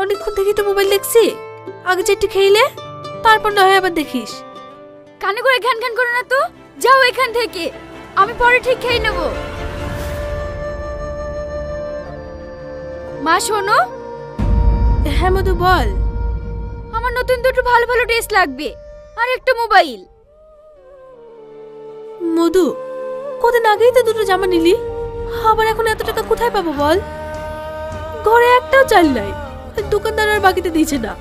অনেকক্ষণ থেকেই তো মোবাইল দেখছি। আগে চারটে খেইলে তারপর না হয় আবার দেখিস। কানে করে ঘ্যান ঘ্যান করো না তো, যাও এখান থেকে, আমি পরে ঠিক খেয়ে নেব। মা শোনো। হ্যাঁ মধু বল। আমার নতুন দুটো ভালো ভালো ড্রেস লাগবে আর একটা মোবাইল। মধু, কদিন আগেই তো দুটো জামা নিলি, আবার এখন এত টাকা কোথায় পাবো বল? ঘরে একটাও চাল নাই, দোকানদার আর বাকিতে দিয়েছে না।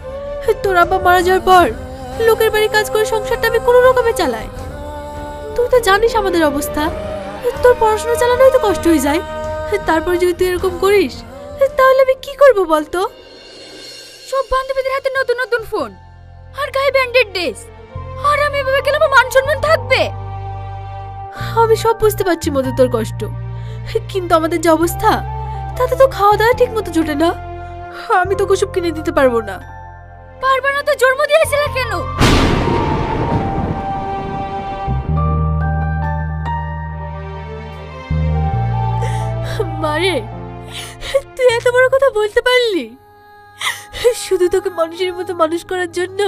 তোর আব্বা মারা যাওয়ার পর লোকের বাড়ি কাজ করে সংসারটা আমি কোনো রকমে চালাই। তুই তো জানিস আমাদের অবস্থা, তোর পড়াশোনা চালানোই তো কষ্ট হয়ে যায়। তারপর যদি তুই এরকম করিস তাহলে আমি কি করবো বলতো? সব বান্ধবীদের হাতে নতুন নতুন ফোন আর গায়ে ব্র্যান্ডেড ড্রেস, আর আমি এভাবে গেলে আমার মান সম্মান থাকবে? আমি সব বুঝতে পারছি মধু তোর কষ্ট, কিন্তু আমাদের যে অবস্থা তাতে তো খাওয়া দাওয়া ঠিক মতো জোটে না। আমি তো ওসব কিনে দিতে পারবো না। পারবে না তো জন্ম দিয়েছিল কেন? মারে, তুই এত বড় কথা বলতে পারলি? শুধু তোকে মানুষের মতো মানুষ করার জন্য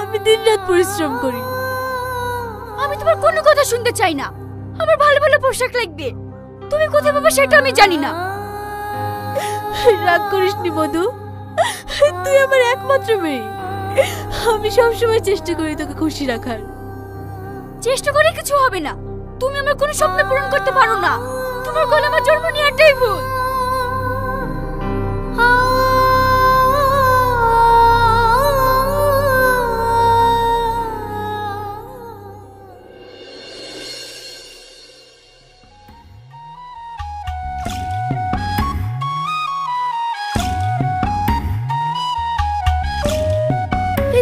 আমি দিনরাত পরিশ্রম করি। আমি তোমার কোনো কথা শুনতে চাই না। আমার ভালো ভালো পোশাক লাগবে, তুমি কোথায় পাবে সেটা আমি জানি না। রাগ করিসনি মধু, তুই আমার একমাত্র মেয়ে। আমি সবসময় চেষ্টা করি তোকে খুশি রাখার। চেষ্টা করে কিছু হবে না, তুমি আমার কোনো স্বপ্ন পূরণ করতে পারো না। তোমার গলা আমার জন্ম নেওয়াটাই ভুল।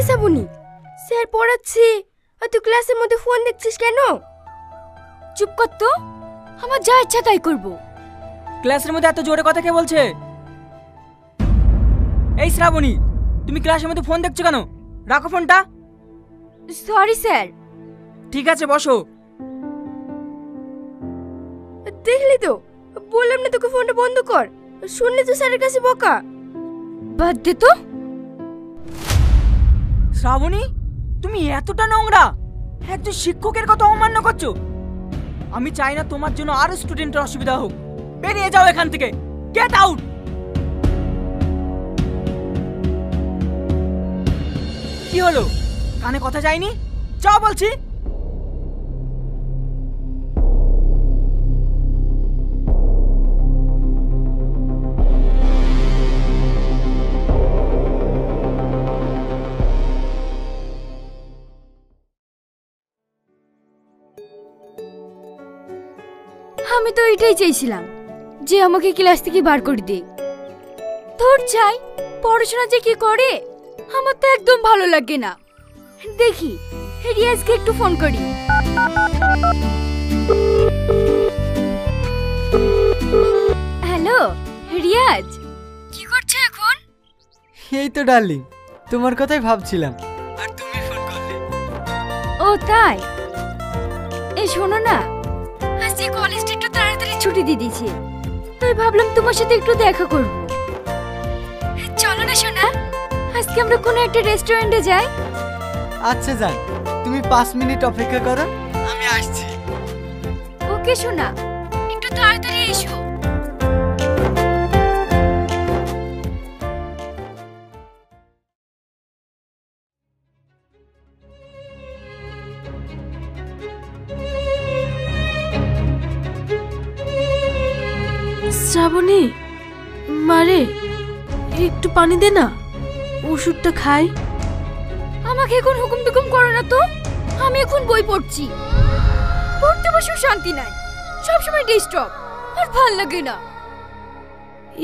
শ্রাবণী, স্যার পড়াচ্ছে আর তুই ক্লাসের মধ্যে ফোন দেখছিস কেন? চুপ কর তো, আমার যা ইচ্ছা তাই করব। ক্লাসের মধ্যে এত জোরে কথা কে বলছে? এই শ্রাবণী, তুমি ক্লাসের মধ্যে ফোন দেখছো কেন? রাখো ফোনটা। Sorry sir. ঠিক আছে বসো। দেখলি তো, বললাম না তোকে ফোনটা বন্ধ কর, শুনলে তো স্যারের কাছে বকা। বাদ দে তো। শ্রাবণী, তুমি এতটা নোংরা, একজন শিক্ষকের কথা অমান্য করছো। আমি চাই না তোমার জন্য আরো স্টুডেন্টের অসুবিধা হোক। বেরিয়ে যাও এখান থেকে, গেট আউট। কি হলো, কানে কথা যায়নি? যাও বলছি। আমি তো এটাই চাইছিলাম যে আমাকে ক্লাস থেকে বার করে দে। তোর চাই পড়াশোনা যে কি করে, আমার তো একদম ভালো লাগে না। দেখি রিয়াজকে একটু ফোন করি। হ্যালো রিয়াজ, কি করছো এখন? এই তো ডার্লিং, তোমার কথাই ভাবছিলাম আর তুমি ফোন করলে। ও তাই? এই শোনো না, আজকে কলেজটা একটু তাড়াতাড়ি ছুটি দিয়ে দিয়েছে, তাই ভাবলাম তোমার সাথে একটু দেখা করব। চলো না সোনা, আজকে আমরা কোনো একটা রেস্টুরেন্টে যাই। আচ্ছা যান, তুমি 5 মিনিট অপেক্ষা করো, আমি আসছি। ওকে সোনা, একটু তাড়াতাড়ি এসো। শ্রাবণী, মারে একটু পানি দে না, ওষুধটা খাই। আমাকে এখন হুকুম টুকুম করো না তো, আমি এখন বই পড়ছি। পড়তে বসেও শান্তি নাই, সবসময় ডিস্টার্ব, আর ভাল লাগে না।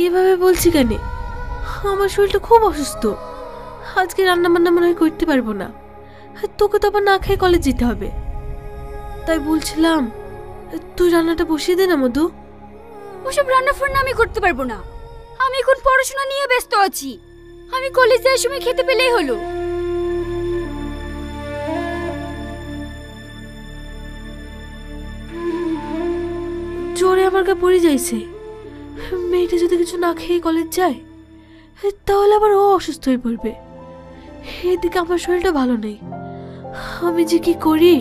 এভাবে বলছি কেন? আমার শরীরটা খুব অসুস্থ, আজকে রান্না বান্না মনে হয় করতে পারবো না। তোকে তো আবার না খেয়ে কলেজ যেতে হবে, তাই বলছিলাম তুই রান্নাটা বসিয়ে দে না মধু। ওসব রান্না ফান্না আমি করতে পারবো না, আমি এখন পড়াশোনা নিয়ে ব্যস্ত আছি। আমি কলেজ যাওয়ার সময় খেতে পেলেই হলো। জোরে আমার গা পড়ে যাইছে, মেয়েটা যদি কিছু না খেয়ে কলেজ যায় তাহলে আবার ও অসুস্থ হয়ে পড়বে। এদিকে আমার শরীরটা ভালো নেই, আমি যে কি করি।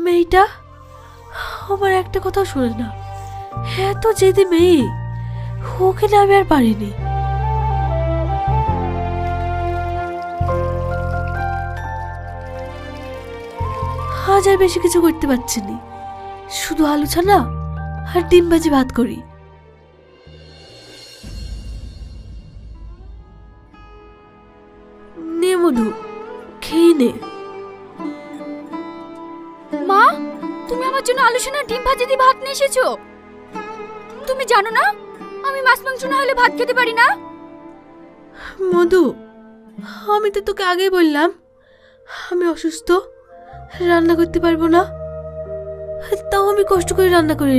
মেয়েটা আমার একটা কথা শোনে না, এত জেদি মেয়ে, ওকে না আমি আর পারিনি। আজ আর বেশি কিছু করতে পারছি না, শুধু আলু ছানা আর ডিম ভাজি ভাত করি। নে মধু, খেয়ে নে। মা, তুমি আমার জন্য আলু সোনা ডিম ভাজি দিয়ে ভাত নিয়ে এসেছো। তুমি জানো না আমি মাছ মাংস না হলে ভাত খেতে পারি না। মধু, আমি তো তোকে আগেই বললাম আমি অসুস্থ, রান্না করতে পারবো না, তাও আমি কষ্ট করে রান্না করে